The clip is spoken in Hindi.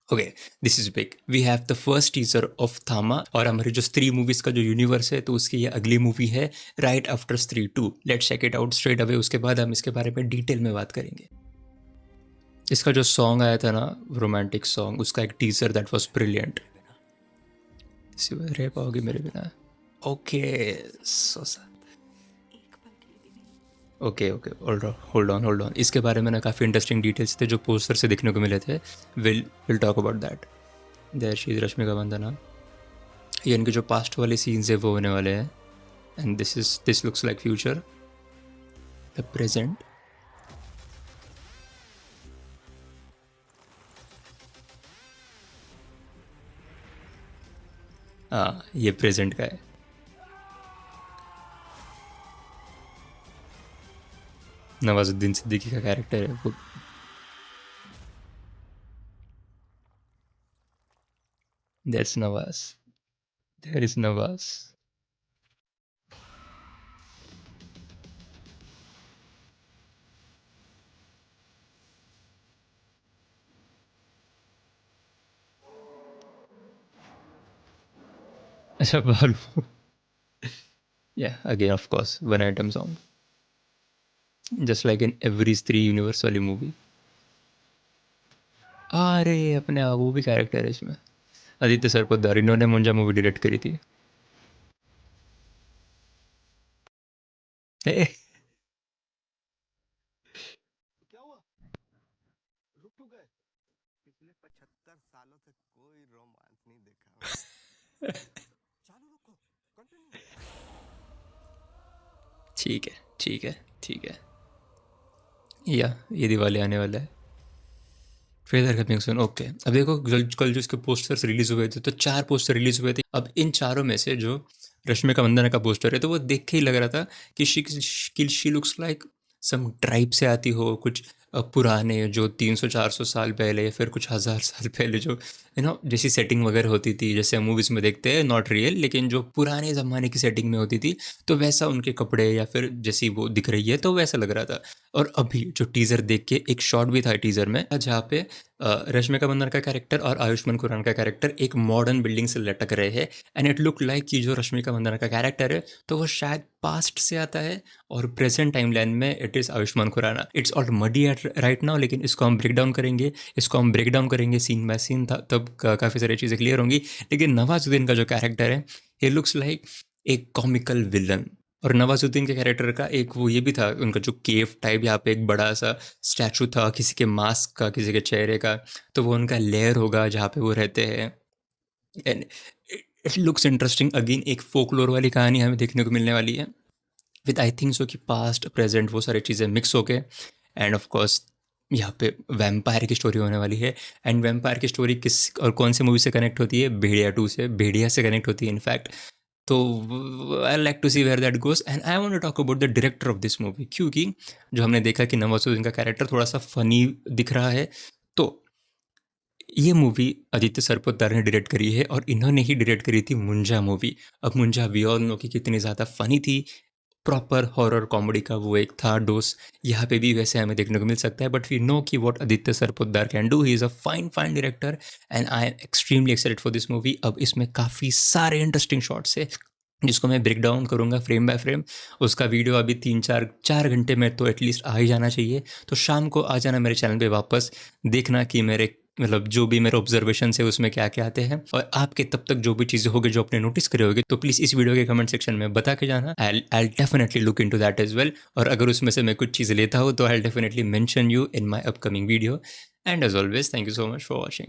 Okay, this is big. We have the first teaser of Thamma, और हमारे जो स्त्री मूवीज का जो यूनिवर्स है, तो उसकी ये अगली मूवी है right after Stree 2। Let's check it out straight away, उसके बाद हम इसके बारे में डिटेल में बात करेंगे। इसका जो सॉन्ग आया था ना, रोमांटिक सॉन्ग, उसका एक टीजर दैट वाज ब्रिलियंट। रह पाओगे मेरे बिना? Okay, so okay okay, hold on, इसके बारे में ना काफ़ी इंटरेस्टिंग डिटेल्स थे जो पोस्टर से देखने को मिले थे। Will talk about that. There she is Rashmika Mandanna. ये इनके जो पास्ट वाले सीन्स है वो होने वाले हैं, and this looks like future, the present. हाँ, ये प्रेजेंट का है। नवाजुद्दीन सिद्दीकी का कैरेक्टर है वो। That's Nawaz, there is Nawaz. अच्छा, बालू। या again of course one item song, just like in every Stree universe वाली मूवी। अरे अपने वो भी कैरेक्टर है इसमें, आदित्य सरपोतदार, इन्होंने मुंजा मूवी डायरेक्ट करी थी। ए, क्या हुआ? रुक क्यों गए? पिछले 75 सालों से कोई रोमांस नहीं देखा मैंने। चालू रखो, कंटिन्यू। ठीक है ठीक है ठीक है। या ये दिवाली आने वाला है, ट्रेलर कमिंग सून। ओके, अब देखो कल जो इसके पोस्टर्स रिलीज हुए थे, तो 4 पोस्टर रिलीज हुए थे। अब इन चारों में से जो रश्मिका मंदाना का पोस्टर है, तो वो देख के ही लग रहा था कि she looks like some tribe से आती हो, कुछ पुराने जो 300-400 साल पहले या फिर कुछ हज़ार साल पहले जो जैसी सेटिंग वगैरह होती थी, जैसे हम मूवीज़ में देखते हैं, नॉट रियल, लेकिन जो पुराने ज़माने की सेटिंग में होती थी, तो वैसा उनके कपड़े या फिर जैसी वो दिख रही है, तो वैसा लग रहा था। और अभी जो टीज़र देख के एक शॉट भी था टीज़र में, जहाँ पे रश्मिका मंदाना का कैरेक्टर और आयुष्मान खुराना का कैरेक्टर एक मॉडर्न बिल्डिंग से लटक रहे हैं, एंड इट लुक लाइक कि जो रश्मिका मंदाना का कैरेक्टर है, तो वो शायद पास्ट से आता है, और प्रेजेंट टाइम लाइन में it is Ayushmann Khurrana. It's all muddy at right now, लेकिन इसको हम ब्रेक डाउन करेंगे सीन बाय सीन, तब काफ़ी सारी चीज़ें क्लियर होंगी। लेकिन नवाजुद्दीन का जो कैरेक्टर है, ये लुक्स लाइक एक कॉमिकल विलन। और नवाजुद्दीन के कैरेक्टर का एक वो ये भी था, उनका जो केव टाइप, यहाँ पे एक बड़ा सा स्टैचू था किसी के मास्क का, किसी के चेहरे का, तो वो उनका लेयर होगा जहाँ पे वो रहते हैं। And it looks interesting. Again एक फोकलोर वाली कहानी हमें देखने को मिलने वाली है, विद आई थिंक सो कि पास्ट प्रेजेंट वो सारी चीज़ें मिक्स हो के, एंड ऑफ कोर्स यहाँ पे वैम्पायर की स्टोरी होने वाली है। एंड वैम्पायर की स्टोरी किस और कौन से मूवी से कनेक्ट होती है? भेड़िया 2 से, भेड़िया से कनेक्ट होती है इनफैक्ट। तो I like to see where that goes, and I want to talk about the director of this movie, क्योंकि जो हमने देखा कि नवाजुद्दीन का कैरेक्टर थोड़ा सा फनी दिख रहा है, तो ये मूवी आदित्य सरपोतदार ने डायरेक्ट करी है, और इन्होंने ही डायरेक्ट करी थी मुंजा मूवी। अब मुंजा वी ऑल नो कि कितनी ज़्यादा फनी थी, प्रॉपर हॉरर कॉमेडी का वो एक था डोज। यहाँ पे भी वैसे हमें देखने को मिल सकता है, बट वी नो कि what Aditya Sarpotdar can do, he is a fine fine director, and I am extremely excited for this movie. अब इसमें काफ़ी सारे इंटरेस्टिंग शॉट्स है, जिसको मैं ब्रेक डाउन करूँगा फ्रेम बाय फ्रेम। उसका वीडियो अभी 3-4 घंटे में तो एटलीस्ट आ ही जाना चाहिए। तो शाम को आ जाना मेरे चैनल पे वापस, देखना कि मेरे मतलब जो भी मेरे ऑब्जर्वेशन है उसमें क्या क्या आते हैं, और आपके तब तक जो भी चीज़ें होगी जो आपने नोटिस करे होगी, तो प्लीज़ इस वीडियो के कमेंट सेक्शन में बता के जाना। I definitely look into that as well, और अगर उसमें से मैं कुछ चीज़ें लेता हूँ तो I definitely mention you in my upcoming video. And as always, thank you so much for watching.